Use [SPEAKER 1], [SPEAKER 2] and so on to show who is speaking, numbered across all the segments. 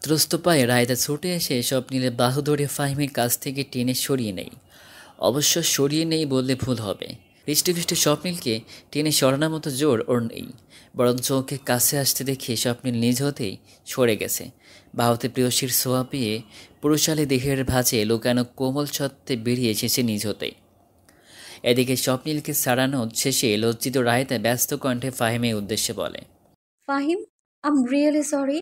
[SPEAKER 1] ত্রস্ত পায়ে রায়দা ছুটে এসে স্বপ্নিলের বাহু ধরে ফাহিমের কাছ থেকে টেনে সরিয়ে নেই। অবশ্য সরিয়ে নেই বললে ভুল হবে। হৃষ্টপুষ্ট স্বপ্নিলকে টেনে সরানোর মতো জোর ওর নেই, বরঞ্চ ওকে কাছে আসতে দেখে স্বপ্নিল নিজ হতেই সরে গেছে। বাহুতে প্রেয়সীর ছোঁয়া পেয়ে পুরুষালী দেহের ভাঁজে লুকানো কোমল সত্ত্বে বেরিয়ে এসেছে নিজ হতেই। এদিকে স্বপ্নিলকে ছাড়ানো শেষে লজ্জিত রায়তা ব্যস্ত কণ্ঠে ফাহিমের উদ্দেশ্যে বলে,
[SPEAKER 2] ফাহিম, আম রিয়েলি সরি।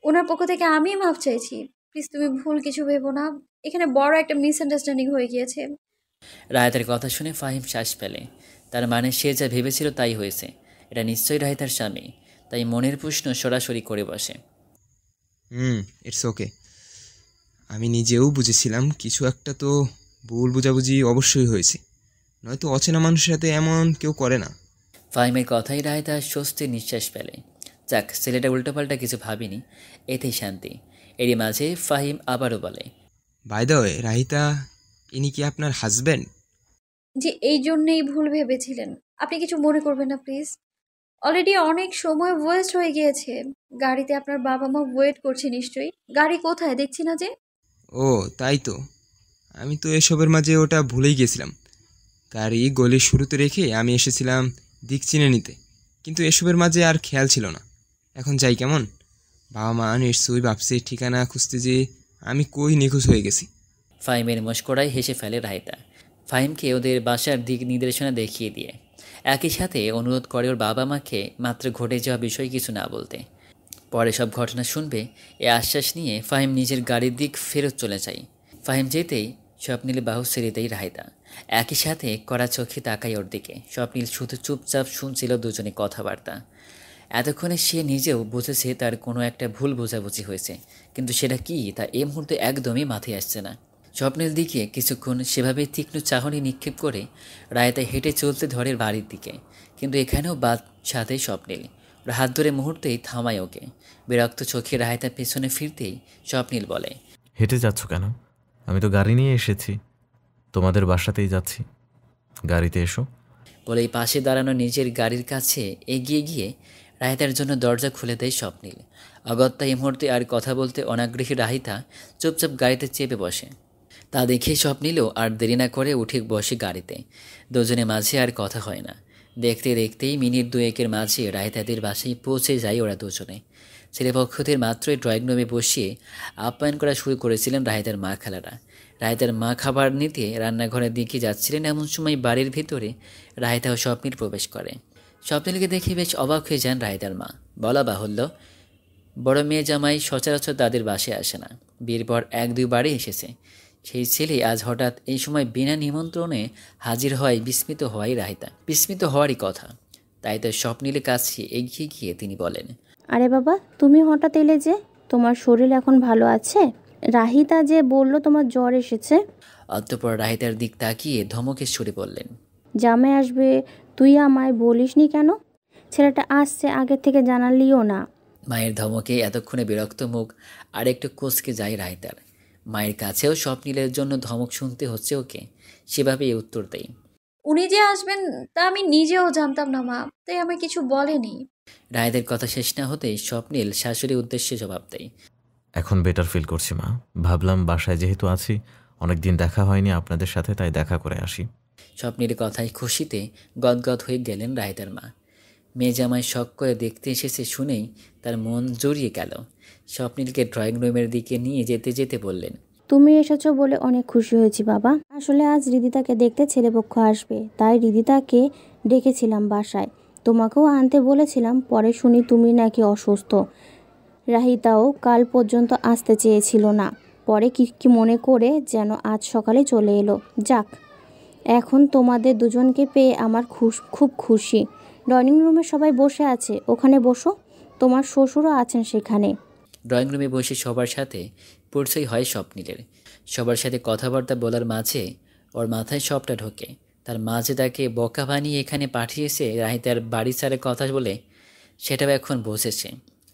[SPEAKER 2] ওনার পক্ষ থেকে আমি মাফ চাইছি। প্লিজ তুমি ভুল কিছু ভেবো না। এখানে বড় একটা মিসআন্ডারস্ট্যান্ডিং হয়ে গিয়েছে।
[SPEAKER 1] রায়তার কথা শুনে ফাহিম শ্বাস ফেলে। তার মানে সে যা ভেবেছিল তাই হয়েছে। এটা নিশ্চয়ই রায়তার স্বামী, তাই মনের প্রশ্ন সরাসরি করে বসে।
[SPEAKER 3] It's okay. আমি নিজেও বুঝেছিলাম কিছু একটা তো ভুল বোঝাবুঝি অবশ্যই হয়েছে, নয়তো অচেনা মানুষের সাথে এমন কেউ করে না।
[SPEAKER 1] ফাহিমের কথাই রায়তা স্বস্তির নিঃশ্বাস ফেলে। যাক, ছেলেটা উল্টোপাল্টা কিছু ভাবিনি, এতেই শান্তি। এরই মাঝে ফাহিম আবারও বলে,
[SPEAKER 3] বাই দ্য ওয়ে, রাহিতা, ইনি কি আপনার হাজব্যান্ড?
[SPEAKER 2] যে এই জন্যেই ভুল ভেবেছিলেন। আপনি কিছু মনে করবেন না প্লিজ। অলরেডি অনেক সময় ওয়েস্ট হয়ে গিয়েছে। গাড়িতে আপনার বাবা মা ওয়েট করছে নিশ্চয়ই। গাড়ি কোথায় দেখছি না যে?
[SPEAKER 3] ও তাই তো, আমি তো এসবের মাঝে ওটা ভুলেই গেছিলাম। গাড়ি গলির শুরুতে রেখে আমি এসেছিলাম দিক চিনে নিতে, কিন্তু এসবের মাঝে আর খেয়াল ছিল না। এখন যাই কেমন? বাবা মা নিশ্চয়ই ভাবছে ঠিকানা খুঁজতে যে আমি কই নিখোঁজ হয়ে গেছি।
[SPEAKER 1] ফাহিমের মস্করায় হেসে ফেলে রায়তা, ফাহিমকে ওদের বাসার দিক নির্দেশনা দেখিয়ে দিয়ে। একই সাথে অনুরোধ করে ওর বাবা মাকে মাত্র ঘটে যাওয়া বিষয় কিছু না বলতে। পরে সব ঘটনা শুনবে এ আশ্বাস নিয়ে ফাহিম নিজের গাড়ির দিক ফেরত চলে যায়। ফাহিম যেতেই স্বপ্নিল বাহু ছেড়ে দেয় রায়তা। একই সাথে কড়া চোখে তাকায় ওর দিকে। স্বপ্নিল শুধু চুপচাপ শুনছিল দুজনে কথাবার্তা। এতক্ষণে সে নিজেও বুঝেছে তার কোনো একটা ভুল বোঝাবুঝি হয়েছে, কিন্তু সেটা কি তা এই মুহূর্তে একদমই মাথায় আসছে না। স্বপ্নের দিকে কিছুক্ষণ সেভাবে তীক্ষ্ণ চাহনি নিক্ষেপ করে রায়তা হেঁটে চলতে ধরে বাড়ির দিকে, কিন্তু এখানেও বাদ সাথে স্বপ্নিল। ওর হাত ধরে মুহূর্তেই থামায় ওকে। বিরক্ত চোখে রায়তা পেছনে ফিরতেই স্বপ্নিল বলে,
[SPEAKER 4] হেঁটে যাচ্ছ কেন? আমি তো গাড়ি নিয়ে এসেছি, তোমাদের বাসাতেই যাচ্ছি, গাড়িতে এসো।
[SPEAKER 1] বলেই পাশে দাঁড়ানো নিজের গাড়ির কাছে এগিয়ে গিয়ে রাহিতার জন্য দরজা খুলে দেয় স্বপ্নিল। অগত্যা এই মুহূর্তে আর কথা বলতে অনাগ্রহী রাহিতা চুপচাপ গাড়িতে চেপে বসে। তা দেখে স্বপ্নিলও আর দেরি না করে উঠে বসে গাড়িতে। দুজনে মাঝে আর কথা হয় না। দেখতে দেখতেই মিনিট দুয়েকের মাঝে রাহিতাদের বাসায় পৌঁছে যায় ওরা দুজনে। ছেলেপক্ষদের মাত্রই ড্রয়িং রুমে বসিয়ে আপ্যায়ন করা শুরু করেছিলেন রাহিতার মা খালারা। রাহিতার মা খাবার নিতে রান্নাঘরের দিকে যাচ্ছিলেন, এমন সময় বাড়ির ভিতরে রাহিতা ও স্বপ্নিল প্রবেশ করে। স্বপ্নিলকে দেখে বেশ অবাক হয়ে যান রাহিতার মা। বলা বাহুল্য, বড় মেয়ে জামাই সচরাচর তাদের বাসায় আসে না, বিয়ের পর এক দুইবারই এসেছে। সেই ছেলে আজ হঠাৎ এই সময় বিনা নিমন্ত্রণে হাজির হওয়ায় বিস্মিত হওয়াই রাহিতা। বিস্মিত হওয়ারই কথা। তাই তো স্বপ্নিলের কাছে এগিয়ে গিয়ে তিনি বলেন,
[SPEAKER 5] আরে বাবা, তুমি হঠাৎ এলে যে? তোমার শরীর এখন ভালো আছে? রাহিতা যে বলল তোমার জ্বর এসেছে।
[SPEAKER 1] অতঃপর রাহিতার দিক তাকিয়ে ধমকে সুরে বললেন,
[SPEAKER 5] জামাই আসবে, তুই আমায় বলিসনি কেন? ছেলেটা আসছে আগে থেকে জানালিও না।
[SPEAKER 1] মায়ের ধমকে এতক্ষণে বিরক্ত মুখ আর একটু কোঁচকে যায় রাহিতার। মায়ের কাছেও স্বপ্নিলের জন্য ধমক শুনতে হচ্ছে ওকে। সেভাবেই উত্তর দেয়,
[SPEAKER 2] উনি যে আসবেন তা আমি নিজেও জানতাম না মা, তাই আমায় কিছু বলেনি।
[SPEAKER 1] রাহিতার কথা শেষ না হতেই স্বপ্নিল শাশুড়ির উদ্দেশ্যে জবাব দেয়,
[SPEAKER 4] এখন বেটার ফিল করছি মা, ভাবলাম বাসায় যেহেতু আছি অনেকদিন দেখা হয়নি আপনাদের সাথে, তাই দেখা করে আসি।
[SPEAKER 1] স্বপ্নির কথায় খুশিতে গদগদ হয়ে গেলেন রাহিতার মা। মেয়ে জামাই শখ করে দেখতে এসেছে শুনেই তার মন জড়িয়ে গেল। স্বপ্নিলকে ড্রয়িং রুমের দিকে নিয়ে যেতে যেতে বললেন,
[SPEAKER 5] তুমি এসেছো বলে অনেক খুশি হয়েছি বাবা। আসলে আজ রিদিতাকে দেখতে ছেলেপক্ষ আসবে, তাই রিদিতাকে ডেকেছিলাম বাসায়। তোমাকেও আনতে বলেছিলাম, পরে শুনি তুমি নাকি অসুস্থ। রাহিতাও কাল পর্যন্ত আসতে চেয়েছিল না, পরে কি কি মনে করে যেন আজ সকালে চলে এলো। যাক, এখন তোমাদের দুজনকে পেয়ে আমার খুব খুশি। ডাইনিং রুমে সবাই বসে আছে, ওখানে বসো। তোমার শ্বশুরও আছেন সেখানে।
[SPEAKER 1] ড্রয়িং রুমে বসে সবার সাথে পরিচয় হয় স্বপ্নিলের। সবার সাথে কথাবার্তা বলার মাঝে ওর মাথায় সবটা ঢোকে। তার মাঝে তাকে বোকা বানিয়ে এখানে পাঠিয়েছে রাহিতার বাড়ি ছাড়ে কথা বলে, সেটাও এখন বুঝেছে।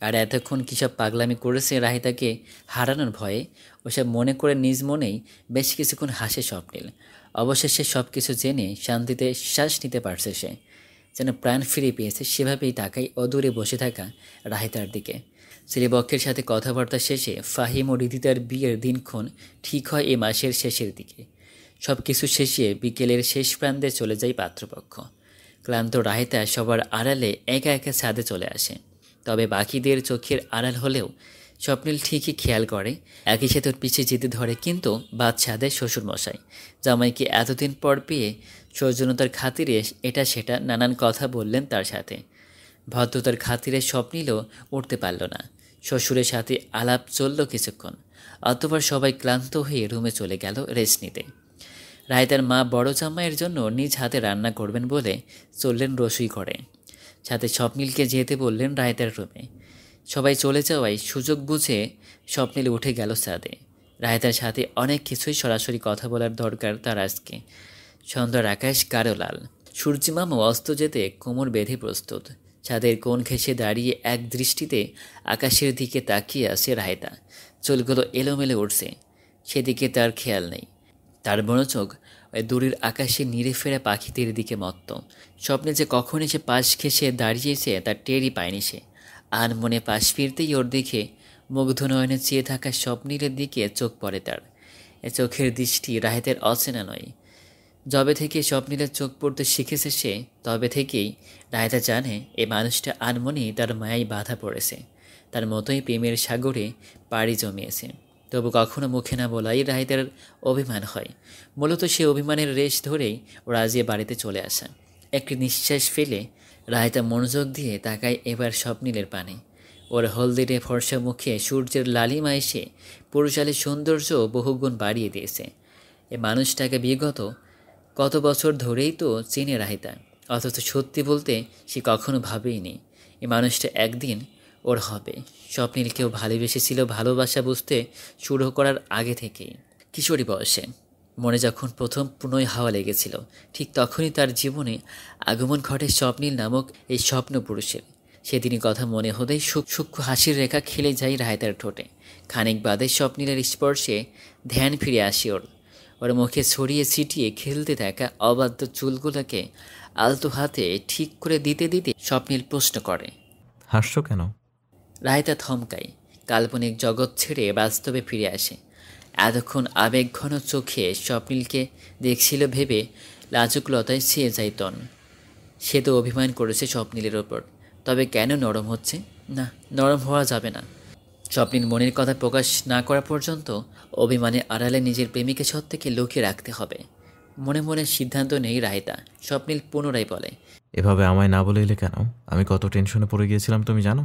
[SPEAKER 1] আর এতক্ষণ কীসব পাগলামি করেছে রাহিতাকে হারানোর ভয়ে, ওসব মনে করে নিজ মনেই বেশ কিছুক্ষণ হাসে স্বপ্নিল। অবশেষে সব কিছু জেনে শান্তিতে শ্বাস নিতে পারছে সে। যেন প্রাণ ফিরে পেয়েছে সেভাবেই তাকাই অদূরে বসে থাকা রাহিতার দিকে। শ্রীবক্ষের সাথে কথাবার্তা শেষে ফাহিম ও রিদিতার বিয়ের দিনক্ষণ ঠিক হয় এ মাসের শেষের দিকে। সব কিছু শেষে বিকেলের শেষ প্রান্তে চলে যায় পাত্রপক্ষ। ক্লান্ত রাহিতা সবার আড়ালে একা একা ছাদে চলে আসে। তবে বাকিদের চোখের আড়াল হলেও স্বপ্নিল ঠিকই খেয়াল করে, একই সাথে ওর পিছিয়ে যেতে ধরে। কিন্তু বাদ ছাদে শ্বশুরমশাই জামাইকে এতদিন পর পেয়ে সৌজন্যতার খাতিরে এটা সেটা নানান কথা বললেন তার সাথে। ভদ্রতার খাতিরে স্বপ্নিলও উঠতে পারল না। শ্বশুরের সাথে আলাপ চলল কিছুক্ষণ, অতঃপর সবাই ক্লান্ত হয়ে রুমে চলে গেল রেস্ট নিতে। রায়তার মা বড় জামাইয়ের জন্য নিজ হাতে রান্না করবেন বলে চললেন রসুই করে। সাথে স্বপ্নিলকে যেতে বললেন রায়তার রুমে। সবাই চলে যাওয়ায় সুযোগ বুঝে স্বপ্নিল উঠে গেল ছাদে। রায়তার সাথে অনেক কিছুই সরাসরি কথা বলার দরকার তার আজকে। সন্ধ্যার আকাশ গাঢ় লাল, সূর্যিমামা অস্ত যেতে কোমর বেঁধে প্রস্তুত। ছাদের কোণ ঘেঁষে দাঁড়িয়ে এক দৃষ্টিতে আকাশের দিকে তাকিয়ে আছে রায়তা। চুলগুলো এলোমেলো উঠছে, সেদিকে তার খেয়াল নেই। তার মনোযোগ ওই দূরের আকাশে নিড়ে ফেরা পাখিদের দিকে মত্ত। স্বপ্নে যে কখন এসে পাশ ঘেঁষে দাঁড়িয়েছে তার টেরই পায়নি সে। আর মনে পাশ ফিরতেই ওর দিকে মুগ্ধ নয়নে চেয়ে থাকা স্বপ্নিলের দিকে চোখ পড়ে তার। এ চোখের দৃষ্টি রাহেতের অচেনা নয়। যবে থেকে স্বপ্নিলের চোখ পড়তে শিখেছে সে, তবে থেকেই রায়তা জানে এ মানুষটা আনমনেই তার মায়ায় বাধা পড়েছে। তার মতোই প্রেমের সাগরে পাড়ি জমিয়েছে। তবু কখনো মুখে না বলাই রাহিতার অভিমান হয়। মূলত সে অভিমানের রেশ ধরেই ও রাজিয়ে বাড়িতে চলে আসা। একটি নিঃশ্বাস ফেলে রাহিতা মনোযোগ দিয়ে তাকায় এবার স্বপ্নিলের পানে। ওর হলদিরে ফর্সা মুখে সূর্যের লালিমা এসে পুরুষালীর সৌন্দর্য বহুগুণ বাড়িয়ে দিয়েছে। এ মানুষটাকে বিগত কত বছর ধরেই তো চেনে রাহিতা, অথচ সত্যি বলতে সে কখনো ভাবেইনি এ মানুষটা একদিন ওর হবে। স্বপ্নিলকেও ভালোবেসেছিল ভালোবাসা বুঝতে শুরু করার আগে থেকেই। কিশোরী বয়সে মনে যখন প্রথম প্রণয় হাওয়া লেগেছিল, ঠিক তখনই তার জীবনে আগমন ঘটে স্বপ্নিল নামক এই স্বপ্ন পুরুষের। সেদিনই কথা মনে হতেই সূক্ষ্ম হাসির রেখা খেলে যায় রায়তার ঠোঁটে। খানিক বাদে স্বপ্নিলের স্পর্শে ধ্যান ফিরে আসে ওর মুখে ছড়িয়ে ছিটিয়ে খেলতে থাকা অবাধ্য চুলগুলোকে আলতো হাতে ঠিক করে দিতে দিতে স্বপ্নিল প্রশ্ন করে,
[SPEAKER 4] হাসছো কেন?
[SPEAKER 1] রায়তা থমকায়, কাল্পনিক জগৎ ছেড়ে বাস্তবে ফিরে আসে। এতক্ষণ আবেগঘন চোখে স্বপ্নিলকে দেখছিল ভেবে লাজুকলতায় ছেয়ে যায় তন। সে তো অভিমান করেছে স্বপ্নিলের ওপর, তবে কেন নরম হচ্ছে? না, নরম হওয়া যাবে না। স্বপ্নিল মনের কথা প্রকাশ না করা পর্যন্ত অভিমানের আড়ালে নিজের প্রেমিকের সত্ত্বকে লুকিয়ে রাখতে হবে। মনে মনে সিদ্ধান্ত নেই রায়তা। স্বপ্নিল পুনরায় বলে,
[SPEAKER 4] এভাবে আমায় না বলে এলে কেন? আমি কত টেনশনে পড়ে গিয়েছিলাম তুমি জানো?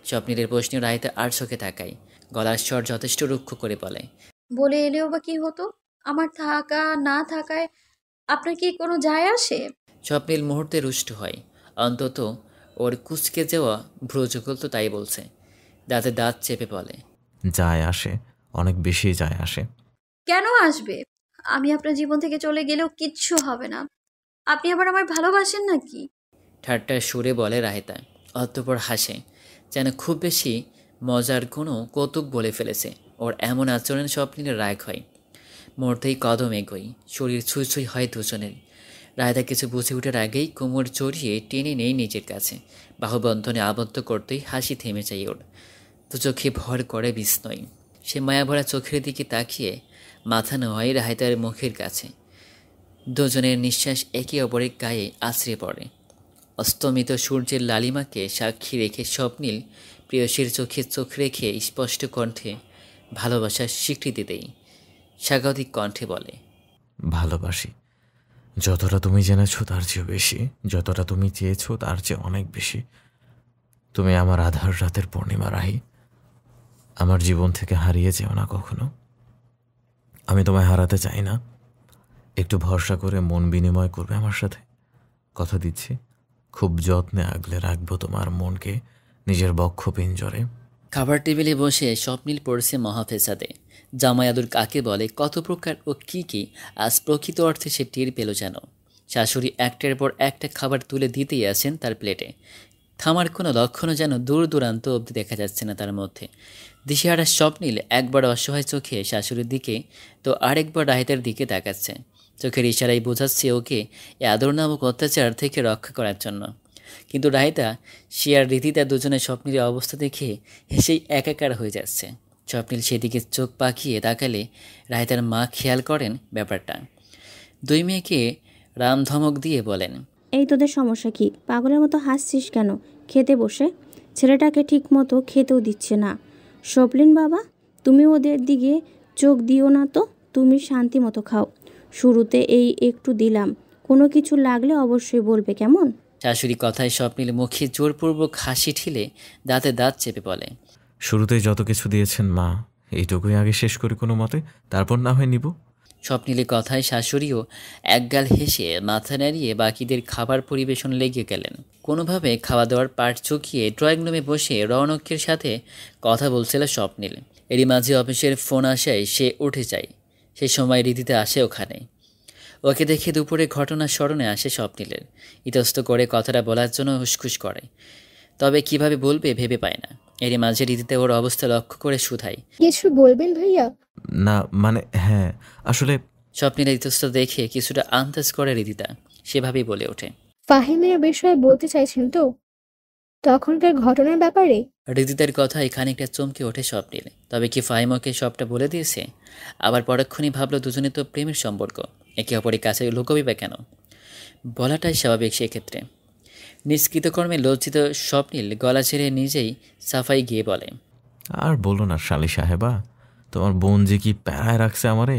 [SPEAKER 1] স্বপ্নিলের প্রশ্নে রায়তা আর চোখে তাকায়, গলার স্বর যথেষ্ট রুক্ষ করে বলে,
[SPEAKER 2] বলে এলেও বা কি হতো? আমার থাকা না থাকায় আপনার কি কোনো যায় আসে?
[SPEAKER 1] স্বপ্নিল মুহূর্তে রুষ্ট হয়। অন্তত ওর কুচকে যাওয়া ভ্রুযুগল তো তাই বলছে। দাঁতে দাঁত চেপে বলে,
[SPEAKER 4] যায় আসে, অনেক বেশি যায় আসে।
[SPEAKER 2] কেন আসবে? আমি আপনার জীবন থেকে চলে গেলেও কিচ্ছু হবে না। আপনি আবার আমার ভালোবাসেন নাকি?
[SPEAKER 1] ঠাট্টার সুরে বলে রায়তা, অতঃপর হাসে, যেন খুব বেশি মজার কোনো কৌতুক বলে ফেলেছে। ওর এমন আচরণ স্বপ্নিলের রাগ হয়। মুহূর্তেই কদম এগোই, শরীর ছুঁই ছুঁই হয় দুজনের। রায়তা কিছু বুঝে ওঠার আগেই কোমর জড়িয়ে টেনে নেই নিজের কাছে। বাহুবন্ধনে আবদ্ধ করতেই হাসি থেমে যায় ওর। তো চোখে ভর করে বিস্ময়। সে মায়াভরা চোখের দিকে তাকিয়ে মাথা নোয়ায় রায়তার মুখের কাছে। দুজনের নিঃশ্বাস একে অপরের গায়ে আছড়ে পড়ে। অস্তমিত সূর্যের লালিমাকে সাক্ষী রেখে স্বপ্নিল প্রেয়সীর চোখে চোখ রেখে স্পষ্ট কণ্ঠে ভালোবাসার স্বীকৃতি দেই। স্বাগতিক কণ্ঠে বলে,
[SPEAKER 4] ভালোবাসি। যতটা তুমি জেনেছো তার চেয়েও বেশি, যতটা তুমি চেয়েছো তার চেয়ে অনেক বেশি। তুমি আমার আধার রাতের পূর্ণিমা রাহি। আমার জীবন থেকে হারিয়ে যেও না কখনো। আমি তোমায় হারাতে চাই না। একটু ভরসা করে মন বিনিময় করবে আমার সাথে। কথা দিচ্ছি, খুব যত্নে আগলে রাখবো তোমার মনকে নিজের বক্ষ পিঞ্জরে।
[SPEAKER 1] খাবার টেবিলে বসে স্বপ্নিল পড়ছে মহাফেসাদে। জামাই আদর কাকে বলে, কত প্রকার ও কী কী আজ প্রকৃত অর্থে সে টের পেল যেন। শাশুড়ি একটার পর একটা খাবার তুলে দিতেই আছেন তার প্লেটে। থামার কোনো লক্ষণও যেন দূর দূরান্ত অবধি দেখা যাচ্ছে না তার মধ্যে। দিশেহারা স্বপ্নিল একবার অসহায় চোখে শাশুড়ির দিকে তো আরেকবার রাহিতার দিকে তাকাচ্ছে। চোখের ইশারায় বোঝাচ্ছে ওকে এ আদর নামক অত্যাচার থেকে রক্ষা করার জন্য। কিন্তু রাহিতা, সে আর রীতিতা দুজনের স্বপ্নের অবস্থা দেখে হেসেই একাকার হয়ে যাচ্ছে। স্বপ্নিল সেদিকে চোখ পাকিয়ে তাকালে রাহিতার মা খেয়াল করেন ব্যাপারটা। দুই মেয়েকে রাম ধমক দিয়ে বলেন,
[SPEAKER 5] এই তোদের সমস্যা কি? পাগলের মতো হাসছিস কেন? খেতে বসে। ছেলেটাকে ঠিক মতো খেতেও দিচ্ছে না। স্বপ্নিল বাবা, তুমি ওদের দিকে চোখ দিও না তো, তুমি শান্তি মতো খাও। শুরুতে এই একটু দিলাম, কোনো কিছু লাগলে অবশ্যই বলবে, কেমন?
[SPEAKER 1] শাশুড়ি কথায় স্বপ্নিল মুখে জোরপূর্বক হাসি ঠিলে দাঁতে দাঁত চেপে বলে,
[SPEAKER 4] শুরুতেই যত কিছু দিয়েছেন মা, এইটুকুই আগে শেষ করি কোনো মতে, তারপর না হয় নিব।
[SPEAKER 1] স্বপ্নিলের কথায় শাশুড়িও একগাল হেসে মাথা নাড়িয়ে বাকিদের খাবার পরিবেশন লেগে গেলেন। কোনোভাবে খাওয়া দাওয়ার পাট চুকিয়ে ড্রয়িং রুমে বসে রৌনকের সাথে কথা বলছিল স্বপ্নিল। এরই মাঝে অফিসের ফোন আসায় সে উঠে যায়। সেই সময় রীতিতে আসে ওখানে। ওকে দেখে দুপুরে ঘটনা স্মরণে আসে স্বপ্নিলের। ইতস্ত করে কথাটা বলার জন্য হুসখুস করে, তবে কিভাবে বলবে ভেবে পায় না। এরই মাঝে রীতিতে ওর অবস্থা লক্ষ্য করে শুধায়,
[SPEAKER 6] কিছু বলবেন ভাইয়া?
[SPEAKER 4] না মানে হ্যাঁ, আসলে
[SPEAKER 1] স্বপ্নিলের ইতস্ত দেখে কিছুটা আন্দাজ করে রীতিতা। সেভাবেই বলে ওঠে,
[SPEAKER 6] ফাহিমের বিষয়ে বলতে চাইছেন তো? তখনকার ঘটনার ব্যাপারে?
[SPEAKER 1] রীতিতার কথায় খানিকটা চমকে ওঠে স্বপ্নিল। তবে কি ফাহিম ওকে সবটা বলে দিয়েছে? আবার পরক্ষণই ভাবলো দুজনে তো প্রেমের সম্পর্ক, একে অপরের কাছে লুকোবে বা কেন? বলাটাই স্বাভাবিক সেক্ষেত্রে। নিষ্কৃতকর্মে লজ্জিত স্বপ্নিল গলা ছেড়ে নিজেই সাফাই গিয়ে বলে,
[SPEAKER 4] আর বলো না শালি সাহেবা, তোমার বোন যে কি প্যারায় রাখছে আমারে।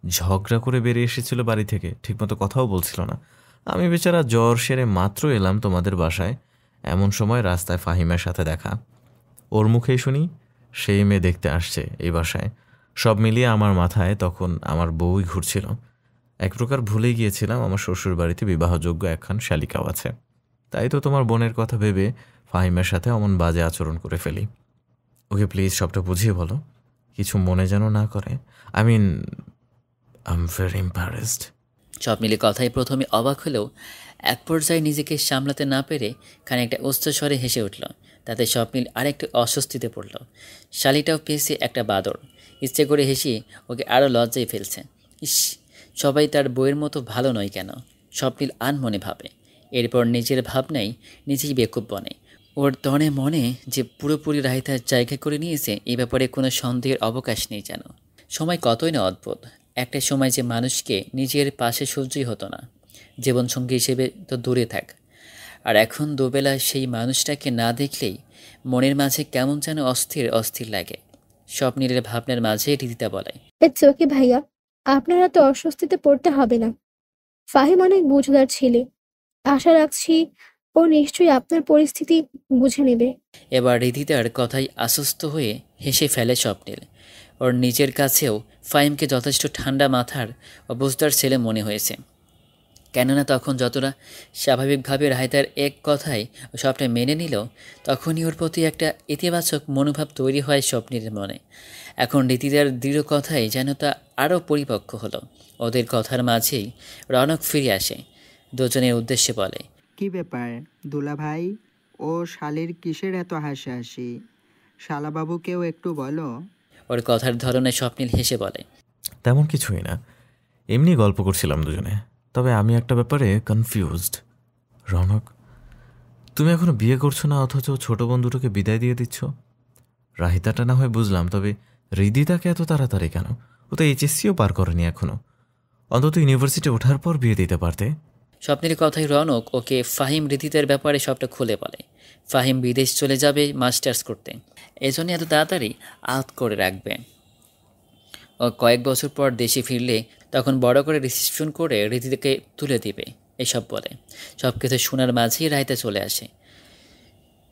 [SPEAKER 4] ঝগড়া করে বেরিয়ে এসেছিল বাড়ি থেকে, ঠিকমতো কথাও বলছিল না। আমি বেচারা জ্বর সেরে মাত্র এলাম তোমাদের বাসায়, এমন সময় রাস্তায় ফাহিমের সাথে দেখা। ওর মুখেই শুনি সেই মেয়ে দেখতে আসছে এই বাসায়। সব মিলিয়ে আমার মাথায় তখন আমার বউই ঘুরছিল। এক প্রকার ভুলেই গিয়েছিলাম আমার শ্বশুর বাড়িতে বিবাহযোগ্য একখান শালিকাও আছে। তাই তো তোমার বোনের কথা ভেবে ফাহিমের সাথে অমন বাজে আচরণ করে ফেলি। ওকে প্লিজ সবটা বুঝিয়ে বলো, কিছু মনে যেন না করে। I mean, I am very embarrassed.
[SPEAKER 1] স্বপ্নিলের কথায় প্রথমে অবাক হলেও এক পর্যায়ে নিজেকে সামলাতে না পেরে খানিকটা উচ্চস্বরে হেসে উঠল। তাতে স্বপ্নিল আরেকটু অস্বস্তিতে পড়ল। শালিটাও পেয়েছে একটা বাদর। ইচ্ছে করে হেসে ওকে আরও লজ্জায় ফেলছে। ইস, সবাই তার বইয়ের মতো ভালো নয় কেন? স্বপ্নিল আনমনে ভাবে। এরপর নিজের ভাবনাই নিজেই বেকুব বনে। ওর তনে মনে যে পুরোপুরি রাহিতার জায়গা করে নিয়েছে, এ ব্যাপারে কোনো সন্দেহের অবকাশ নেই যেন। সময় কতই না অদ্ভুত। একটা সময় যে মানুষকে নিজের পাশে সহ্যই হতো না, জীবনসঙ্গী হিসেবে তো দূরে থাক। আর এখন দুবেলা সেই মানুষটাকে না দেখলেই মনের মাঝে কেমন যেন অস্থির অস্থির লাগে। স্বপ্নিলের ভাবনার মাঝে রীতিতা বলে,
[SPEAKER 6] ইটস ওকে ভাইয়া, আপনারা তো অস্বস্তিতে পড়তে হবে না। ফাহিম অনেক বুঝদার ছেলে, আশা রাখছি ও নিশ্চয়ই আপনার পরিস্থিতি বুঝে নেবে।
[SPEAKER 1] এবার রীতিতার কথায় আশ্বস্ত হয়ে হেসে ফেলে স্বপ্নিল। ওর নিজের কাছেও ফাহিমকে যথেষ্ট ঠান্ডা মাথার ও বুঝদার ছেলে মনে হয়েছে। কেননা তখন যতটা স্বাভাবিকভাবে রাহিতার এক কথায় সবটা মেনে নিল, তখনই ওর প্রতি একটা ইতিবাচক মনোভাব তৈরি হয় স্বপ্নের মনে। এখন রীতিতার দৃঢ় কথাই যেন তা আরও পরিপক্ক হলো। ওদের কথার মাঝেই রনক ফিরে আসে, দুজনের উদ্দেশ্যে বলে,
[SPEAKER 7] কি ব্যাপার দুলা ভাই, ও শালির কিসের এত হাসাহাসি? শালাবাবুকেও একটু বলো।
[SPEAKER 1] ওর কথার ধরনে স্বপ্নিল হেসে বলে,
[SPEAKER 4] তেমন কিছুই না, এমনি গল্প করছিলাম দুজনে। তবে আমি একটা ব্যাপারে কনফিউজড। রনক, তুমি এখনো বিয়ে করছো না, অথচ ছোট বোন দুটোকে বিদায় দিয়ে দিচ্ছ। রাহিতাটা না হয় বুঝলাম, তবে হৃদিতাকে এত তাড়াতাড়ি কেন? ও তো এইচএসসিও পার করেনি এখনো। অন্তত ইউনিভার্সিটি ওঠার পর বিয়ে দিতে পারতে।
[SPEAKER 1] স্বপ্নের কথায় রনক ওকে ফাহিম রীতিতের ব্যাপারে সবটা খুলে বলে। ফাহিম বিদেশ চলে যাবে মাস্টার্স করতে, এজন্য এত তাড়াতাড়ি আউট করে রাখবে। ও কয়েক বছর পর দেশে ফিরলে তখন বড় করে রিসিপশন করে রীতিকে তুলে দিবে, এসব বলে। সব কিছু শোনার মাঝেই রাইতে চলে আসে।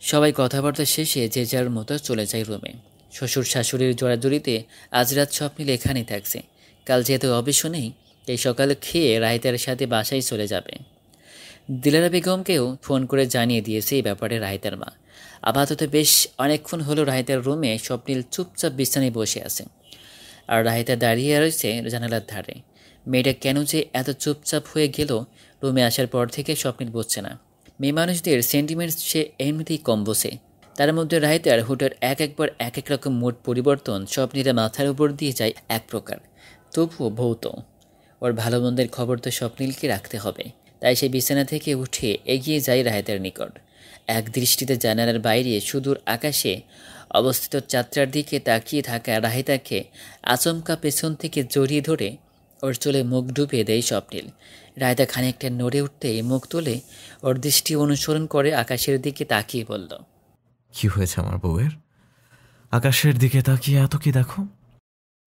[SPEAKER 1] সবাই কথাবার্তা শেষে যে যার মতো চলে যায় রুমে। শ্বশুর শাশুড়ির জোড়াজুড়িতে আজ রাত স্বপ্নিল এখানেই থাকছে। কাল যেহেতু অবশ্য নেই, এই সকালে খেয়ে রায়তার সাথে বাসায় চলে যাবে। দিলারা বেগমকেও ফোন করে জানিয়ে দিয়েছে এই ব্যাপারে রায়তার মা। আপাতত বেশ অনেকক্ষণ হলো রায়তার রুমে স্বপ্নিল চুপচাপ বিছানায় বসে আছে, আর রাহিতা দাঁড়িয়ে রয়েছে জানালার ধারে। মেয়েটা কেন যে এত চুপচাপ হয়ে গেল রুমে আসার পর থেকে স্বপ্নিল বুঝছে না। মেয়ে মানুষদের সেন্টিমেন্টস সে এমনিতেই কম বসে, তার মধ্যে রাহিতার হুটের একবার এক এক রকম মুড পরিবর্তন স্বপ্নিলের মাথার উপর দিয়ে যায় এক প্রকার। তবুও ভৌত ওর ভালো মন্দের খবর তো স্বপ্নিলকে রাখতে হবে। তাই সে বিছানা থেকে উঠে এগিয়ে যায় রাহেতার নিকট। এক দৃষ্টিতে জানালার বাইরে সুদূর আকাশে অবস্থিত যাত্রার দিকে তাকিয়ে থাকা রাহেতাকে আচমকা পেছন থেকে জড়িয়ে ধরে ওর চুলে মুখ ডুবিয়ে দেয় স্বপ্নিল। রাহেতা খানিকটা নড়ে উঠতেই মুখ তুলে ওর দৃষ্টি অনুসরণ করে আকাশের দিকে তাকিয়ে বলল,
[SPEAKER 4] কি হয়েছে আমার বউয়ের? আকাশের দিকে তাকিয়ে এত কি দেখো?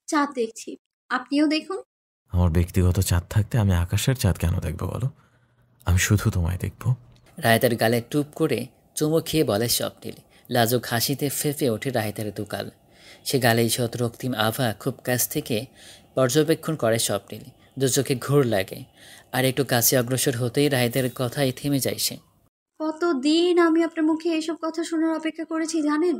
[SPEAKER 2] চাঁদ দেখছি, আপনিও দেখুন।
[SPEAKER 4] আমার ব্যক্তিগত চাঁদ থাকতে আমি আকাশের চাঁদ কেন দেখবো বলো? আমি শুধু তোমায় দেখবো।
[SPEAKER 1] রাহেতার গালে টুপ করে চুমো খেয়ে বলে স্বপ্নিল। লাজুক হাসিতে ফেঁপে ওঠে রাহেতার দুগাল। সে গালে ঈষৎ রক্তিম আভা খুব কাছ থেকে পর্যবেক্ষণ করে স্বপ্নিল। দু চোখে ঘোর লাগে। আর একটু কাছে অগ্রসর হতেই রাহেতার কথাই থেমে যায় সে।
[SPEAKER 2] কতদিন আমি আপনার মুখে এসব কথা শোনার অপেক্ষা করেছি জানেন?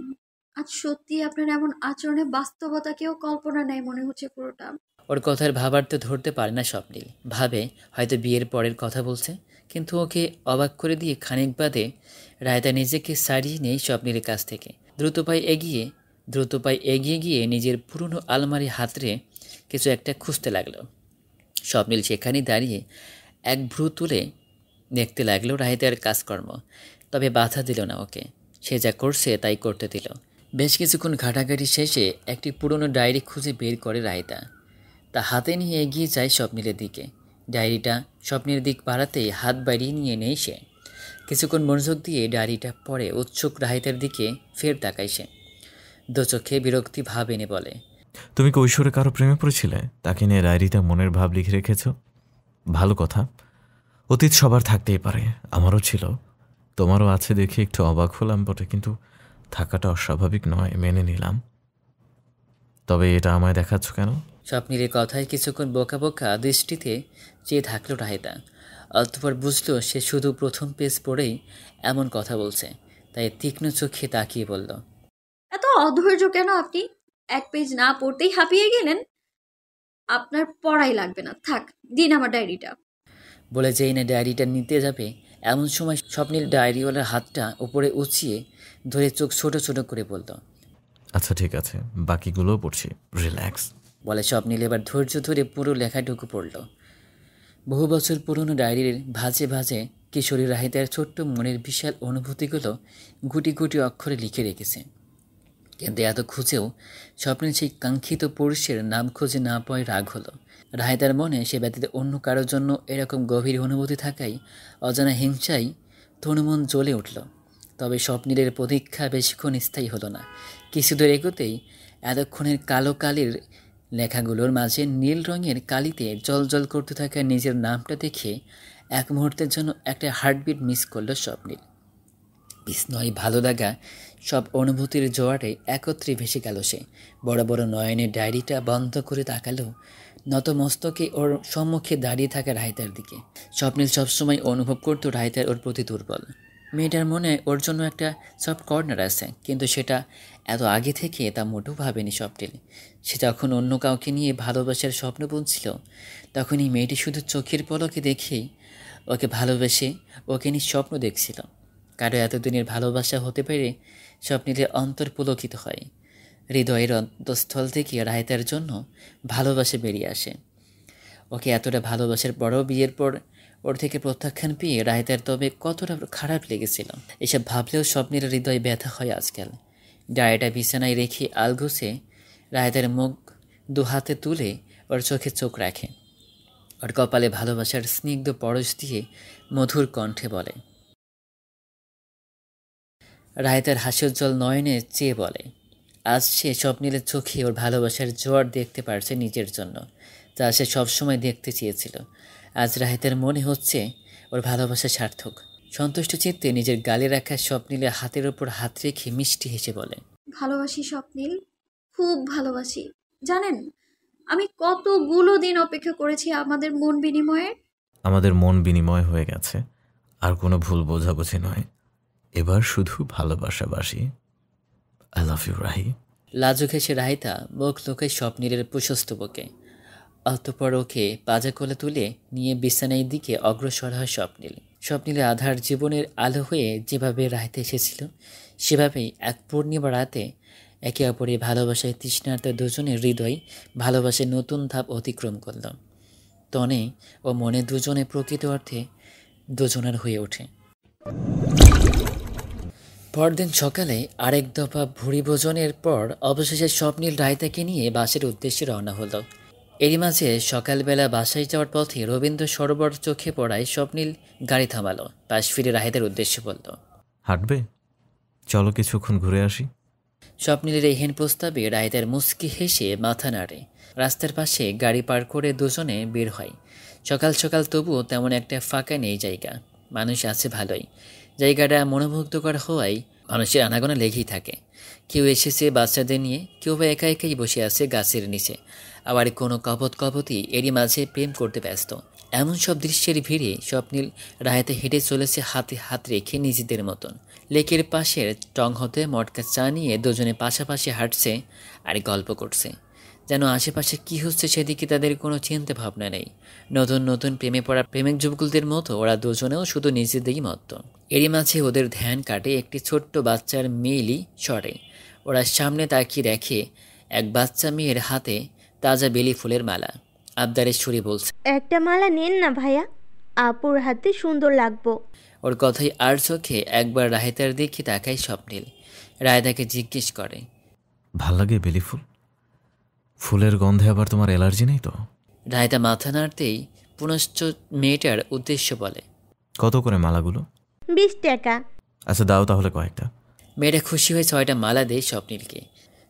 [SPEAKER 2] আজ সত্যি আপনার এমন আচরণে বাস্তবতাকেও কল্পনা নেই মনে হচ্ছে পুরোটা।
[SPEAKER 1] ওর কথার ভাবার্থ ধরতে পারে না স্বপ্নিল। ভাবে হয়তো বিয়ের পরের কথা বলছে, কিন্তু ওকে অবাক করে দিয়ে খানিক বাদে রায়তা নিজেকে সারিয়ে নেই স্বপ্নিলের কাছ থেকে। দ্রুত পায়ে এগিয়ে গিয়ে নিজের পুরনো আলমারি হাতড়ে কিছু একটা খুঁজতে লাগলো। স্বপ্নিল সেখানেই দাঁড়িয়ে এক ভ্রু তুলে দেখতে লাগলো রাহিতার কাজকর্ম, তবে বাধা দিল না ওকে। সে যা করছে তাই করতে দিল। বেশ কিছুক্ষণ ঘাটাঘাটি শেষে একটি পুরনো ডায়েরি খুঁজে বের করে রাহিতা। তা হাতে নিয়ে এগিয়ে যায় স্বপ্নিলের দিকে। ডায়েরিটা স্বপ্নের দিক বাড়াতেই হাত বাড়িয়ে নিয়ে নেই সে। কিছুক্ষণ মনোযোগ দিয়ে ডায়েরিটা পড়ে উৎসুক রাহিতার দিকে ফের তাকায় সে। দু চোখে বিরক্তি ভাব এনে বলে,
[SPEAKER 4] তুমি কৈশোরে কারো প্রেমে পড়েছিলে? তাকে নিয়ে ডায়েরিতে মনের ভাব লিখে রেখেছ? ভালো কথা। অতীত সবার থাকতেই পারে, আমারও ছিল, তোমারও আছে দেখে একটু অবাক হলাম বটে, কিন্তু থাকাটা অস্বাভাবিক নয়, মেনে নিলাম। তবে এটা আমায় দেখাচ্ছ কেন?
[SPEAKER 1] স্বপ্নিলের কথায় কিছুক্ষণ বোকা বোকা দৃষ্টিতে চেয়ে থাকলো রাহিতা। অতঃপর বুঝলো সে শুধু প্রথম পেজ পড়েই এমন কথা বলছে, তাই তীক্ষ্ণ চোখে তাকিয়ে বলল,
[SPEAKER 2] এত অধৈর্য কেন আপনি? এক পেজ না পড়তেই হাঁপিয়ে গেলেন। আপনার পড়াই লাগবে না, থাক, দিন আমার ডায়েরিটা।
[SPEAKER 1] বলে যেই না ডায়েরিটা নিতে যাবে এমন সময় স্বপ্নিল ডায়েরিওয়ালার হাতটা উপরে উঁচিয়ে ধরে চোখ ছোট ছোট করে বলল,
[SPEAKER 4] আচ্ছা ঠিক আছে, বাকিগুলোও পড়ছি, রিল্যাক্স।
[SPEAKER 1] বলে স্বপ্নিল এবার ধৈর্য ধরে পুরো লেখাটুকু পড়ল। বহু বছর পুরনো ডায়েরির ভাঁজে ভাঁজে কিশোরী রাহিতার ছোট্ট মনের বিশাল অনুভূতিগুলো গুটি গুটি অক্ষরে লিখে রেখেছে। কিন্তু এত খুঁজেও স্বপ্নের সেই কাঙ্ক্ষিত পুরুষের নাম খুঁজে না পাওয়ায় রাগ হলো। রাহিতার মনে সে ব্যতীত অন্য কারোর জন্য এরকম গভীর অনুভূতি থাকায় অজানা হিংসায় তনুমন জ্বলে উঠল। তবে স্বপ্নিলের প্রতীক্ষা বেশিক্ষণ স্থায়ী হলো না। কিছুদূর এগোতেই এতক্ষণের কালো কালির লেখাগুলোর মাঝে নীল রঙের কালিতে জল করতে থাকা নিজের নামটা দেখে এক মুহূর্তের জন্য একটা হার্টবিট মিস করলো স্বপ্নিল। বিস্ময়, ভালো লাগা, সব অনুভূতির জোয়ারে একত্রে ভেসে গেল সে। বড় বড় নয়নের ডায়েরিটা বন্ধ করে তাকালো নত মস্তকে ওর সম্মুখে দাঁড়িয়ে থাকা রাহিতার দিকে। স্বপ্নিল সবসময় অনুভব করতো রাহিতার ওর প্রতি দুর্বল। মেয়েটার মনে ওর জন্য একটা সফট কর্নার আছে, কিন্তু সেটা এত আগে থেকে তা মোটেও ভাবেনি স্বপ্নিল। সে যখন অন্য কাউকে নিয়ে ভালোবাসার স্বপ্ন বুনছিল, তখন এই মেয়েটি শুধু চোখের পলকে দেখেই ওকে ভালোবেসে ওকে নিয়ে স্বপ্ন দেখছিল। কারো এতদিনের ভালোবাসা হতে পেরে স্বপ্নিলের অন্তর পুলকিত হয়। হৃদয়ের অন্তঃস্থল থেকে রাহিতার জন্য ভালোবাসা বেরিয়ে আসে। ওকে এতটা ভালোবাসার পরও বিয়ের পর ওর থেকে প্রত্যাখ্যান পেয়ে রাহিতার তবে কতটা খারাপ লেগেছিল, এসব ভাবলেও স্বপ্নের হৃদয় ব্যথা হয় আজকাল। ডায়েরিটা বিছানায় রেখে আলগোছে রাহিতার মুখ দু হাতে তুলে ওর চোখে চোখ রাখে। ওর কপালে ভালোবাসার স্নিগ্ধ পরশ দিয়ে মধুর কণ্ঠে বলে, রাহিতার হাস্যোজ্জ্বল নয়নে চেয়ে বলে, আজ সে স্বপ্নিলের চোখে ওর ভালোবাসার জোয়ার দেখতে পারছে নিজের জন্য, যা সে সবসময় দেখতে চেয়েছিল। আজ রাহিতার মনে হচ্ছে ওর ভালোবাসা সার্থক। সন্তুষ্ট চিত্তে নিজের গালে রাখা স্বপ্নিলের হাতের ওপর হাত রেখে মিষ্টি হেসে বলে,
[SPEAKER 2] ভালোবাসি স্বপ্নিল, খুব ভালোবাসি। জানেন, আমি কতগুলো দিন অপেক্ষা করেছি আমাদের মন বিনিময়ের।
[SPEAKER 4] আমাদের মন বিনিময় হয়ে গেছে, আর কোনো ভুল বোঝাবুঝি নয়, এবার শুধু ভালোবাসাবাসি। I love you Rahi.
[SPEAKER 1] লাজুক হেসে রাহিতা মুখ লোকে স্বপ্নিলের প্রশস্ত বুকে। অতঃপর ওকে পাজা কোলে তুলে নিয়ে বিছানার দিকে অগ্রসর হয় স্বপ্নিল। স্বপ্নিলের আধার জীবনের আলো হয়ে যেভাবে রাহিতা এসেছিল, সেভাবেই এক পূর্ণিমা রাতে একে অপরের ভালোবাসায় তৃষ্ণার্ত দুজনের হৃদয় ভালোবাসায় নতুন ধাপ অতিক্রম করল। তনে ও মনে দুজনে প্রকৃত অর্থে দুজনার হয়ে ওঠে। পরদিন সকালে আরেক দফা ভুরি ভোজনের পর অবশেষে স্বপ্নীল রায়তাকে নিয়ে বাসের উদ্দেশ্যে রওনা হলো। এরই মাঝে সকালবেলা বাসায় যাওয়ার পথে রবীন্দ্র সরোবর চোখে পড়ায় স্বপ্নীল গাড়ি থামালো। পাশ ফিরে রাহেতের উদ্দেশ্যে বলল,
[SPEAKER 4] হাঁটবে? চলো কিছুক্ষণ ঘুরে আসি।
[SPEAKER 1] স্বপ্নীলের এই হেন প্রস্তাবে রাহেতের মুচকি হেসে মাথা নাড়ে। রাস্তার পাশে গাড়ি পার করে দুজনে বের হয়। সকাল সকাল তবুও তেমন একটা ফাঁকা নেই জায়গা। মানুষ আছে ভালোই। জায়গাটা মনোমুগ্ধকর হওয়ায় মানুষের আনাগোনা লেগেই থাকে। কেউ এসেছে বাচ্চাদের নিয়ে, কেউ বা একা একাই বসে আছে গাছের নিচে, আবার কোনো কপতি এরই মাঝে প্রেম করতে ব্যস্ত। এমন সব দৃশ্যের ভিড়ে স্বপ্নীল রাহেতে হেঁটে চলেছে হাতে হাত রেখে নিজেদের মতন। লেকের পাশের টং হতে মটকা চা নিয়ে দুজনে পাশাপাশি হাঁটছে আর গল্প করছে। যেন আশেপাশে কি হচ্ছে সেদিকে তাদের কোনো চিন্তা ভাবনা নেই। নতুন নতুন প্রেমে পড়া প্রেমিক যুবকুলদের মতো ওরা দুজনেও শুধু নিজেদেরই মত্ত। এরই মাঝে ওদের ধ্যান কাটে একটি ছোট্ট বাচ্চার মেইলি স্বরে। ওরা সামনে তাকিয়ে দেখে এক বাচ্চা মেয়ের হাতে তাজা বেলি ফুলের মালা। আবদারের সুরে বলছে,
[SPEAKER 8] একটা মালা নেন না ভাইয়া, আপুর হাতে সুন্দর লাগবো।
[SPEAKER 1] ওর কথাই আর চোখে একবার রাহেতার দিকে তাকায় স্বপ্নীল। রায়তাকে জিজ্ঞেস করে,
[SPEAKER 4] ভাল লাগে বেলি ফুল? ফুলের গন্ধে আবার তোমার অ্যালার্জি নেই তো?
[SPEAKER 1] রায়তা মাথা নাড়তেই পুনশ্চ মেয়েটার উদ্দেশ্য বলে,
[SPEAKER 4] কত করে মালাগুলো?
[SPEAKER 8] 20 টাকা।
[SPEAKER 4] আচ্ছা দাও তাহলে কয়েকটা।
[SPEAKER 1] মেয়েটা খুশি হয়ে 6টা মালা দেয় স্বপ্নীলকে।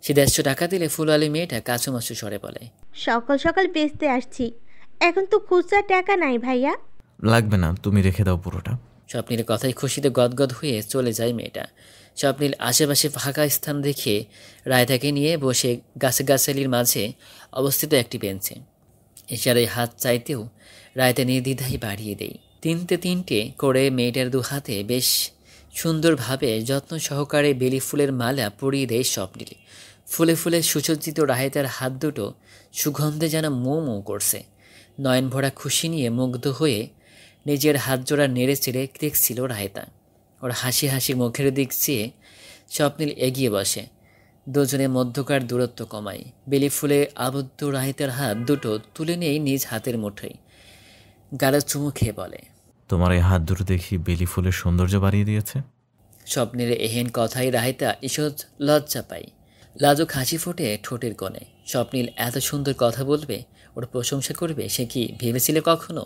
[SPEAKER 1] সে 150 টাকা দিলে ফুলওয়ালি মেয়েটা কাছুমাছু স্বরে বলে,
[SPEAKER 8] সকাল সকাল বেচতে আসছি, এখন তো খুচরা টাকা নাই ভাইয়া।
[SPEAKER 4] লাগবে না, তুমি রেখে দাও পুরোটা।
[SPEAKER 1] স্বপ্নীলের কথায় খুশিতে গদগদ হয়ে চলে যায় মেয়েটা। স্বপ্নীল আশেপাশে ফাঁকা স্থান দেখে রায়তাকে নিয়ে বসে গাছালির মাঝে অবস্থিত একটি বেঞ্চে ইশারায় হাত চাইতেও রায়তা নির্দ্বিধায় বাড়িয়ে দেয়। তিনটে করে মেয়েটার দু হাতে বেশ সুন্দরভাবে যত্ন সহকারে বেলি ফুলের মালা পরিয়ে দেয় স্বপ্নীল। ফুলে ফুলে সুসজ্জিত রায়তার হাত দুটো সুগন্ধে যেন মৌ মৌ করছে। নয়ন ভরা খুশি নিয়ে মুগ্ধ হয়ে নিজের হাত জোড়া নেড়ে চেড়ে দেখছিল রায়তা। ওর হাসি হাসি মুখের দিক চেয়ে স্বপ্নীল এগিয়ে বসে, দুজনের মধ্যকার দূরত্ব কমায়। বেলি ফুলে আবদ্ধ রায়তার হাত দুটো তুলে নেই নিজ হাতের মুঠোয়। গাঢ় চুমু খেয়ে বলে,
[SPEAKER 4] তোমার এই হাত দুটো দেখি বেলি ফুলের সৌন্দর্য বাড়িয়ে দিয়েছে।
[SPEAKER 1] স্বপ্নের এহেন কথাই রায়তা ঈষৎ লজ্জা পায়। লাজুক হাসি ফোটে ঠোঁটের কোণে। স্বপ্নীল এত সুন্দর কথা বলবে, ওর প্রশংসা করবে, সে কি ভেবেছিল কখনো?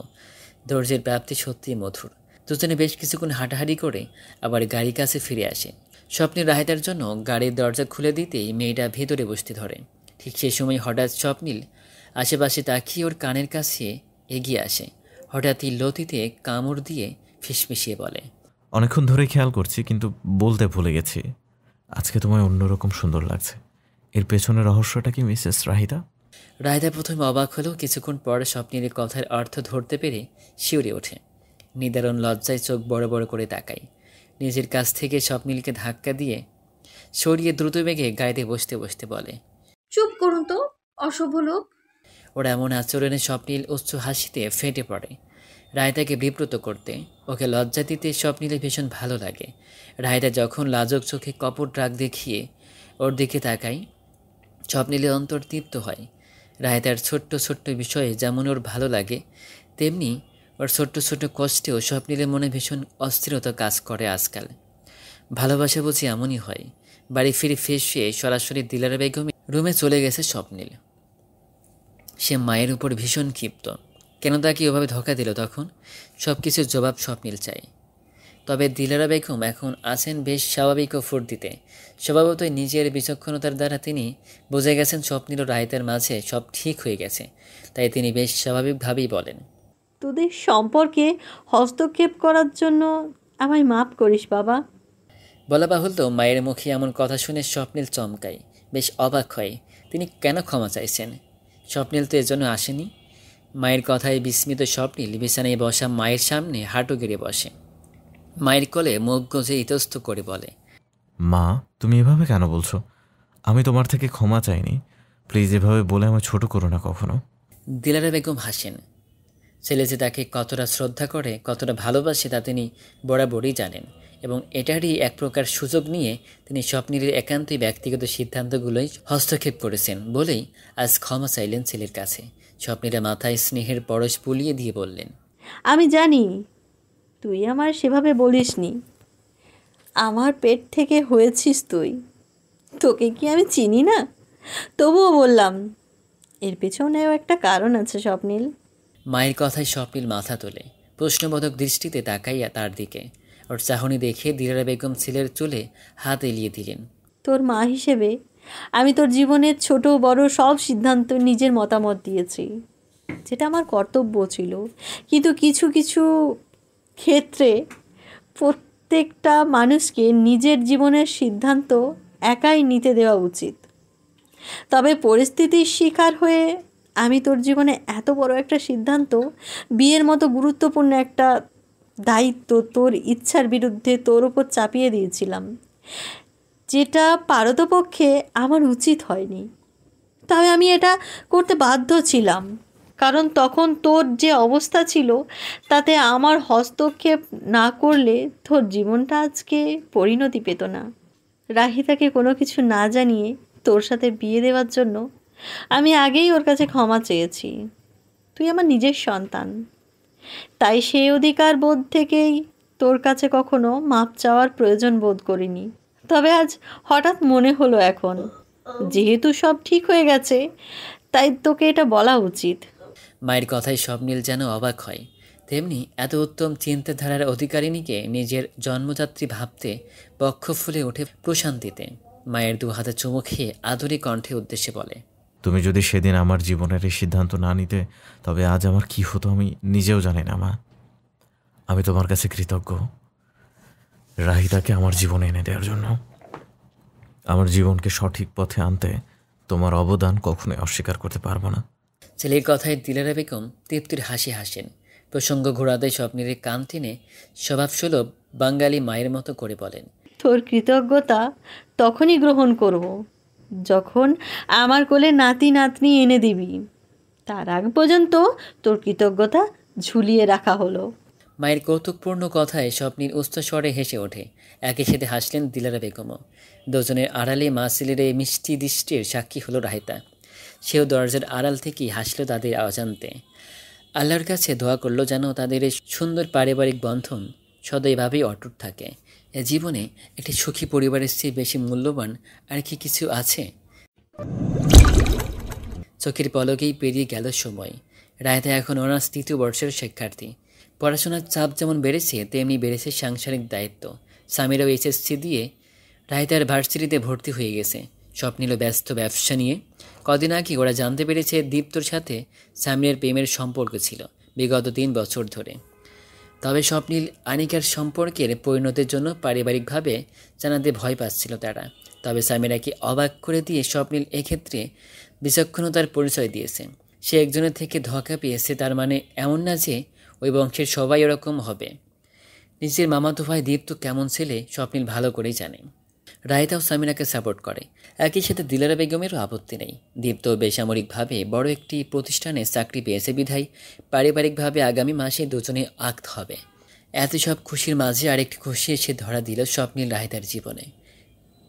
[SPEAKER 1] ধৈর্যের প্রাপ্তি সত্যিই মধুর। দুজনে বেশ কিছুক্ষণ হাঁটাহাঁটি করে আবার গাড়ির কাছে ফিরে আসে। স্বপ্নীল রাহেতার জন্য গাড়ির দরজা খুলে দিতেই মেয়েটা ভেতরে বসতে ধরে। ঠিক সেই সময় হঠাৎ স্বপ্নীল আশেপাশে তাকিয়ে ওর কানের কাছে এগিয়ে আসে। হঠাৎই লতিতে কামড় দিয়ে ফিসফিসিয়ে বলে,
[SPEAKER 4] অনেকক্ষণ ধরে খেয়াল করছি কিন্তু বলতে ভুলে গেছি, আজকে তোমায় অন্যরকম সুন্দর লাগছে। এর পেছনে রহস্যটা কি মিসেস রাহিতা?
[SPEAKER 1] রায়তা প্রথমে অবাক হলেও কিছুক্ষণ পর স্বপ্নীলের কথার অর্থ ধরতে পেরে শিউরে ওঠে। নিদারুণ লজ্জায় চোখ বড় বড় করে তাকায়। নিজের কাছ থেকে স্বপ্নীলকে ধাক্কা দিয়ে সরিয়ে দ্রুত বেগে গাড়িতে বসতে বসতে বলে,
[SPEAKER 2] চুপ করুন তো, অশুভ লোক।
[SPEAKER 1] ওর এমন আচরণে স্বপ্নীল উচ্চ হাসিতে ফেটে পড়ে। রায়তাকে বিব্রত করতে, ওকে লজ্জা দিতে স্বপ্নীলের ভীষণ ভালো লাগে। রায়তা যখন লাজক চোখে কপট রাগ দেখিয়ে ওর দিকে তাকায়, স্বপ্নীলের অন্তর তৃপ্ত হয়। রায়তার ছোট্ট ছোট্ট বিষয়ে যেমন ওর ভালো লাগে, তেমনি ওর ছোট্ট ছোট্ট কষ্টেও স্বপ্নীলের মনে ভীষণ অস্থিরতা কাজ করে আজকাল। ভালোবাসা বুঝি এমনই হয়। বাড়ি ফিরে ফ্রেশ হয়ে সরাসরি দিলারা বেগমের রুমে চলে গেছে স্বপ্নীল। সে মায়ের উপর ভীষণ ক্ষিপ্ত। কেন তাকে ওভাবে ধোঁকা দিল তখন? সব কিছুর জবাব স্বপ্নীল চাই। তবে দিলারা বেগম এখন আছেন বেশ স্বাভাবিক ও ফুর্তিতে। স্বভাবতই নিজের বিচক্ষণতার দ্বারা তিনি বুঝে গেছেন স্বপ্নীল ও রায়তার মাঝে সব ঠিক হয়ে গেছে। তাই তিনি বেশ স্বাভাবিকভাবেই বলেন,
[SPEAKER 9] তোদের সম্পর্কে হস্তক্ষেপ করার জন্য আমায় মাফ করিস বাবা।
[SPEAKER 1] বলা বাহুল তো মায়ের মুখে এমন কথা শুনে স্বপ্নীল চমকায়, বেশ অবাক হয়। তিনি কেন ক্ষমা চাইছেন? স্বপ্নীল তো এর জন্য আসেনি। মায়ের কথায় বিস্মিত স্বপ্নীল বিছানায় বসা মায়ের সামনে হাঁটু গেড়ে বসে। মায়ের কোলে মুখ গুজে ইতস্ত করে বলে,
[SPEAKER 4] মা তুমি এভাবে কেন বলছো? আমি তোমার থেকে ক্ষমা চাইনি, প্লিজ এভাবে বলে আমায় ছোট করো না কখনো।
[SPEAKER 1] দিলারা বেগম হাসেন। ছেলে যে তাকে কতটা শ্রদ্ধা করে, কতটা ভালোবাসে তা তিনি বরাবরই জানেন, এবং এটারই এক প্রকার সুযোগ নিয়ে তিনি স্বপ্নীলের একান্তই ব্যক্তিগত সিদ্ধান্তগুলোই হস্তক্ষেপ করেছেন বলেই আজ ক্ষমা চাইলেন ছেলের কাছে। স্বপ্নীলের মাথায় স্নেহের পরশ বুলিয়ে দিয়ে বললেন,
[SPEAKER 9] আমি জানি তুই আমার সেভাবে বলিসনি। আমার পেট থেকে হয়েছিস তুই। তোকে কি আমি চিনি না? তবুও বললাম, এর পেছনেও একটা কারণ আছে স্বপ্নীল।
[SPEAKER 1] মায়ের কথায় স্বপ্নীল মাথা তোলে, প্রশ্নবোধক দৃষ্টিতে তাকাইয়া তার দিকে। ওর চাহনি দেখে দিলারা বেগম ছেলের চুলে হাত এলিয়ে দিলেন।
[SPEAKER 9] তোর মা হিসেবে আমি তোর জীবনের ছোট বড় সব সিদ্ধান্ত নিজের মতামত দিয়েছি, যেটা আমার কর্তব্য ছিল। কিন্তু কিছু কিছু ক্ষেত্রে প্রত্যেকটা মানুষকে নিজের জীবনের সিদ্ধান্ত একাই নিতে দেওয়া উচিত। তবে পরিস্থিতির শিকার হয়ে আমি তোর জীবনে এত বড় একটা সিদ্ধান্ত, বিয়ের মতো গুরুত্বপূর্ণ একটা দায়িত্ব তোর ইচ্ছার বিরুদ্ধে তোর উপর চাপিয়ে দিয়েছিলাম, যেটা পারতপক্ষে আমার উচিত হয়নি। তবে আমি এটা করতে বাধ্য ছিলাম, কারণ তখন তোর যে অবস্থা ছিল তাতে আমার হস্তক্ষেপ না করলে তোর জীবনটা আজকে পরিণতি পেত না। রাহিতাকে কোনো কিছু না জানিয়ে তোর সাথে বিয়ে দেওয়ার জন্য আমি আগেই ওর কাছে ক্ষমা চেয়েছি। তুই আমার নিজের সন্তান, তাই সেই অধিকার বোধ থেকেই তোর কাছে কখনো মাপ চাওয়ার প্রয়োজন বোধ করিনি। তবে আজ হঠাৎ মনে হলো, এখন যেহেতু সব ঠিক হয়ে গেছে, তাই তোকে এটা বলা উচিত।
[SPEAKER 1] মায়ের কথায় স্বপ্নীল যেন অবাক হয়, তেমনি এত উত্তম চিন্তাধারার অধিকারিণীকে নিজের জন্মযাত্রী ভাবতে বক্ষ ফুলে ওঠে প্রশান্তিতে। মায়ের দু হাতে চুমু খেয়ে আদুরি কণ্ঠে উদ্দেশ্যে বলে,
[SPEAKER 4] তুমি যদি সেদিন আমার জীবনের এই সিদ্ধান্ত না নিতে, তবে আজ আমার কি হতো আমি নিজেও জানি না মা। আমি তোমার কাছে কৃতজ্ঞ রাহিতাকে আমার জীবনে এনে দেওয়ার জন্য। আমার জীবনকে সঠিক পথে আনতে তোমার অবদান কখনোই অস্বীকার করতে পারবো না।
[SPEAKER 1] ছেলের কথায় দিলারা বেগম তৃপ্তির হাসি হাসেন। প্রসঙ্গ ঘোরাতে স্বপ্নীলের কান টেনে স্বভাবসুলভ বাঙালি মায়ের মতো করে বলেন,
[SPEAKER 9] তোর কৃতজ্ঞতা তখনই গ্রহণ করব যখন আমার কোলে নাতি নাতনি এনে দিবি। তার আগ পর্যন্ত তোর কৃতজ্ঞতা ঝুলিয়ে রাখা হলো।
[SPEAKER 1] মায়ের কৌতুকপূর্ণ কথায় স্বপ্নীল উচ্চস্বরে হেসে ওঠে। একই সাথে হাসলেন দিলারা বেগমও। দুজনের আড়ালে মা ছেলের এই মিষ্টি দৃষ্টির সাক্ষী হলো রাহিতা। সেও দরজার আড়াল থেকেই হাসল তাদের অজান্তে। আল্লাহর কাছে দোয়া করলো যেন তাদের এই সুন্দর পারিবারিক বন্ধন সদয়ভাবেই অটুট থাকে। এ জীবনে একটি সুখী পরিবারের চেয়ে বেশি মূল্যবান আর কি কিছু আছে? চোখের পলকেই পেরিয়ে গেল সময়। রায়তা এখন অনার্স ৩য় বর্ষের শিক্ষার্থী। পড়াশোনার চাপ যেমন বেড়েছে, তেমনি বেড়েছে সাংসারিক দায়িত্ব। স্বামীরাও এইচএসসি দিয়ে রায়তার ভার্সিটিতে ভর্তি হয়ে গেছে। স্বপ্নিল ব্যস্ত ব্যবসা নিয়ে। কদিন আগে ওরা জানতে পেরেছে দীপ্তর সাথে স্বামীর প্রেমের সম্পর্ক ছিল বিগত ৩ বছর ধরে। তবে স্বপ্নিল আনিকার সম্পর্কের পরিণতির জন্য পারিবারিকভাবে জানাতে ভয় পাচ্ছিল তারা। তবে স্বামীরাকে অবাক করে দিয়ে স্বপ্নিল এক্ষেত্রে বিচক্ষণতার পরিচয় দিয়েছে। সে একজনের থেকে ধোঁকা পেয়েছে, তার মানে এমন না যে ওই বংশের সবাই এরকম হবে। নিজের মামাতো ভাই দীপ্ত কেমন ছেলে স্বপ্নিল ভালো করেই জানে। রায়তাও সামিরাকে সাপোর্ট করে। একই সাথে দিলারা বেগমেরও আপত্তি নেই। দীপ্ত বেসামরিকভাবে বড় একটি প্রতিষ্ঠানে চাকরি পেয়েছে বিধায় পারিবারিকভাবে আগামী মাসে দুজনে আক্ত হবে। এত সব খুশির মাঝে আরেকটি খুশি এসে ধরা দিল স্বপ্নিল রায়তার জীবনে।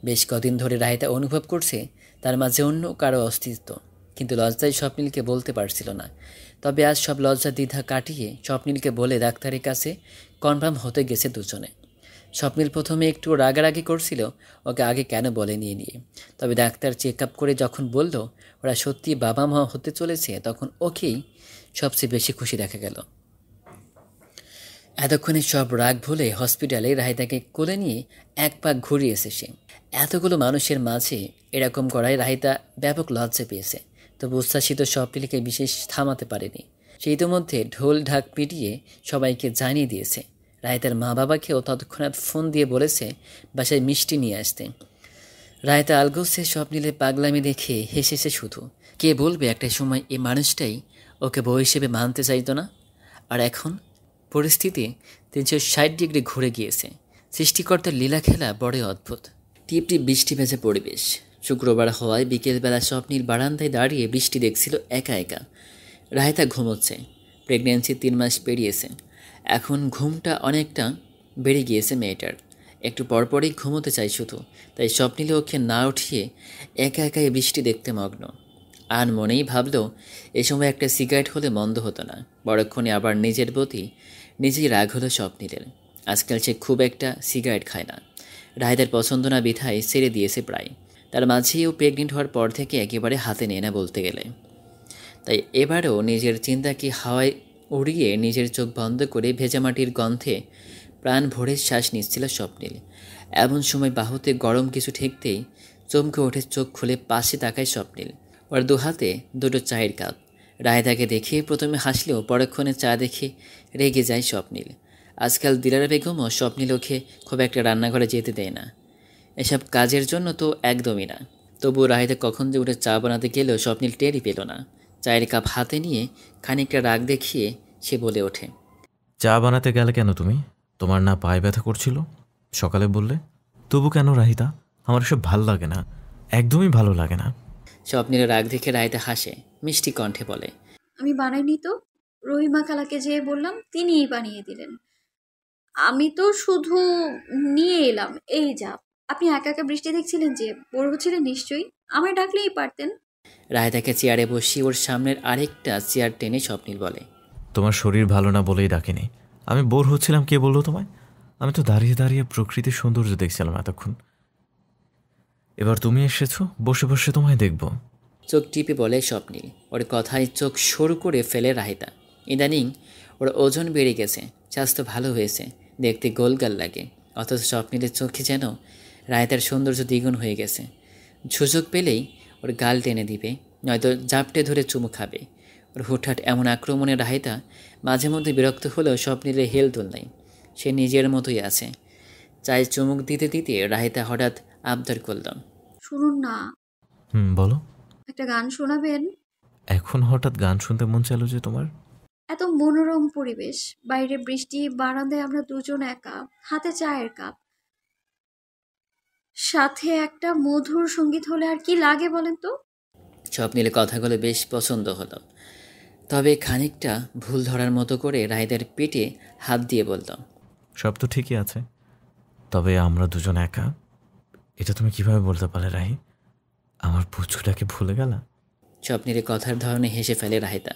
[SPEAKER 1] বেশ কদিন ধরে রায়তা অনুভব করছে তার মাঝে অন্য কারো অস্তিত্ব, কিন্তু লজ্জায় স্বপ্নিলকে বলতে পারছিল না। তবে আজ সব লজ্জা দ্বিধা কাটিয়ে স্বপ্নিলকে বলে ডাক্তারের কাছে কনফার্ম হতে গেছে দুজনে। স্বপ্নিল প্রথমে একটু রাগারাগি করছিল ওকে আগে কেন বলেনি নিয়ে। তবে ডাক্তার চেক আপ করে যখন বলল ওরা সত্যি বাবা মা হতে চলেছে, তখন ওকেই সবচেয়ে বেশি খুশি দেখা গেল। এতক্ষণে সব রাগ ভুলে হসপিটালে রাহিতাকে কোলে নিয়ে এক পাক ঘুরিয়েছে সে। এতগুলো মানুষের মাঝে এরকম করায় রাহিতা ব্যাপক লজ্জা পেয়েছে। তবু উচ্ছ্বাসিত স্বপ্নিলকে বিশেষ থামাতে পারেনি। সে ইতিমধ্যে ঢোল ঢাক পিটিয়ে সবাইকে জানিয়ে দিয়েছে। রায়তার মা বাবাকেও তৎক্ষণাৎ ফোন দিয়ে বলেছে বাসায় মিষ্টি নিয়ে আসতে। রায়তা আলগোছে স্বপ্নিলে পাগলামি দেখে হেসেছে শুধু। কে বলবে একটা সময় এই মানুষটাই ওকে বউ হিসেবে মানতে চাইতো না। আর এখন পরিস্থিতি 360 ডিগ্রি ঘুরে গিয়েছে। সৃষ্টিকর্তার লীলা খেলা বড়ই অদ্ভুত। টিপটিপ বৃষ্টি ভেজা পরিবেশ। শুক্রবার হওয়ায় বিকেলবেলা স্বপ্নিল বারান্দায় দাঁড়িয়ে বৃষ্টি দেখছিল একা একা। রায়তা ঘুমোচ্ছে। প্রেগন্যান্সি 3 মাস পেরিয়েছে। এখন ঘুমটা অনেকটা বেড়ে গিয়েছে মেয়েটার। একটু পরপরই ঘুমোতে চাই শুধু। তাই স্বপ্নিলে ওকে না উঠিয়ে একা একাই বৃষ্টি দেখতে মগ্ন। মনেই ভাবল এ সময় একটা সিগারেট হলে মন্দ হতো না। পরক্ষণে আবার নিজের প্রতি নিজেই রাগ হলো স্বপ্নিলের। আজকাল সে খুব একটা সিগারেট খায় না। রাহেদার পছন্দ না বিধায় ছেড়ে দিয়েছে প্রায়। তার মাঝেও প্রেগনেন্ট হওয়ার পর থেকে একেবারে হাতে নেয় না বলতে গেলে। তাই এবারও নিজের চিন্তাকে হাওয়ায় উড়িয়ে নিজের চোখ বন্ধ করে ভেজামাটির গন্ধে প্রাণ ভরে শ্বাস নিচ্ছিল স্বপ্নিল। এমন সময় বাহুতে গরম কিছু ঠেকতেই চমকে ওঠে, চোখ খুলে পাশে তাকায় স্বপ্নিল। ওর দুহাতে দুটো চায়ের কাপ। রাহেদাকে দেখে প্রথমে হাসলেও পরক্ষণে চা দেখে রেগে যায় স্বপ্নিল। আজকাল দিলারা বেগমও স্বপ্নিল ওকে খুব একটা রান্নাঘরে যেতে দেয় না, এসব কাজের জন্য তো একদমই না। তবুও রাহেদা কখন যে উঠে চা বানাতে গেলেও স্বপ্নিল টেরই পেল না। চায়ের কাপ হাতে নিয়ে খানিকটা রাগ দেখিয়ে সে বলে ওঠে,
[SPEAKER 4] চা বানাতে গেলে কেন তুমি? তোমার না পায়ে ব্যথা করছিল? সকালে বললে। তবু কেন রাহিতা? আমার সব ভাল লাগে না, একদমই ভালো লাগে না।
[SPEAKER 1] স্বপ্নিলের রাগ দেখে রাহেদা হাসে, মিষ্টি কণ্ঠে বলে,
[SPEAKER 2] আমি বানাইনি তো, রহিমা খালাকে যেয়ে বললাম, তিনিই বানিয়ে দিলেন। আমি তো শুধু নিয়ে এলাম, এই যা। আপনি একা একা বৃষ্টি দেখছিলেন যে, বোর হচ্ছিলেন নিশ্চয়ই, আমায় ডাকলেই পারতেন।
[SPEAKER 1] রাহেদাকে চেয়ারে বসিয়ে ওর সামনের আরেকটা চেয়ার টেনে স্বপ্নিল বলে,
[SPEAKER 4] তোমার শরীর ভালো না বলেই ডাকিনি। আমি বোর হচ্ছিলাম, কে বললো তোমায়? আমি তো দাঁড়িয়ে দাঁড়িয়ে প্রকৃতির সৌন্দর্য দেখছিলাম এতক্ষণ। এবার তুমি এসেছো, বসে বসে তোমায় দেখব।
[SPEAKER 1] চোখ টিপে বলে স্বপ্নিল। ওর কথায় চোখ সরু করে ফেলে রাহেদা। ইদানিং ওর ওজন বেড়ে গেছে, স্বাস্থ্য ভালো হয়েছে, দেখতে গোলগাল লাগে। অথচ স্বপ্নিলের চোখে যেন রাহেদার সৌন্দর্য দ্বিগুণ হয়ে গেছে। সুযোগ পেলেই ওর গাল টেনে দিবে, নয়তো জাপটে ধরে চুমু খাবে। ওর হুটহাট এমন আক্রমণে রাহেদা মাঝে মধ্যে বিরক্ত হলেও স্বপ্নিলের হেল দোল নাই, সে নিজের মতোই আছে। চায়ে চুমুক দিতে দিতে রাহেদা হঠাৎ আবদার করল,
[SPEAKER 2] শুনুন না,
[SPEAKER 4] বলো।
[SPEAKER 2] একটা গান শোনাবেন?
[SPEAKER 4] এখন হঠাৎ গান শুনতে মন চাইলো যে তোমার?
[SPEAKER 2] এত মনোরম পরিবেশ, বাইরে বৃষ্টি, বারান্দায় আমরা দুজন একা, হাতে চায়ের কাপ, সাথে একটা মধুর সঙ্গীত হলে আর কি লাগে বলেন তো?
[SPEAKER 1] স্বপ্নিলের কথাগুলো বেশ পছন্দ হলো, তবে খানিকটা ভুল ধরার মতো করে রাহেদার পেটে হাত দিয়ে বলল,
[SPEAKER 4] সব তো ঠিকই আছে, তবে আমরা দুজন একা, এটা তুমি কিভাবে বলতে পারলে রাহি? আমার পুচকুটাকে ভুলে গেলা?
[SPEAKER 1] স্বপ্নিলের কথার ধরনে হেসে ফেলে রাহেদা।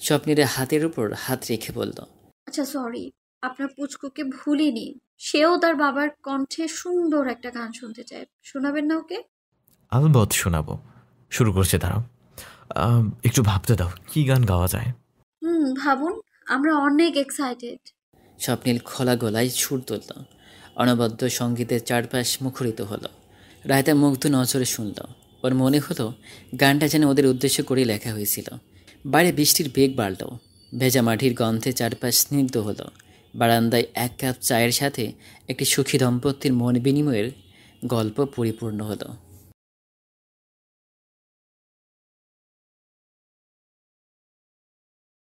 [SPEAKER 1] স্বপ্নিলের হাতের উপর হাত রেখে বলল,
[SPEAKER 2] আচ্ছা সরি, আপনার পুচকুকে ভুলিনি। সেও তার বাবার কণ্ঠে সুন্দর একটা গান শুনতে চায়, শোনাবেন না ওকে?
[SPEAKER 4] আলবৎ শোনাবো। শুরু করছে, দাঁড়াও, একটু ভাবতে দাও কি গান গাওয়া যায়।
[SPEAKER 2] ভাবুন, আমরা অনেক এক্সাইটেড।
[SPEAKER 1] স্বপ্নিল খোলা গলায় সুর তুলল। অনবদ্য সঙ্গীতের চারপাশ মুখরিত হলো। রাহেদা মুগ্ধ নজরে শুনল। ওর মনে হলো গানটা যেন ওদের উদ্দেশ্য করেই লেখা হয়েছিল। বাইরে বৃষ্টির বেগ বাড়ল, ভেজা মাটির গন্ধে চারপাশ স্নিগ্ধ হলো। বারান্দায় এক কাপ চায়ের সাথে একটি সুখী দম্পতির মন বিনিময়ের গল্প পরিপূর্ণ হলো।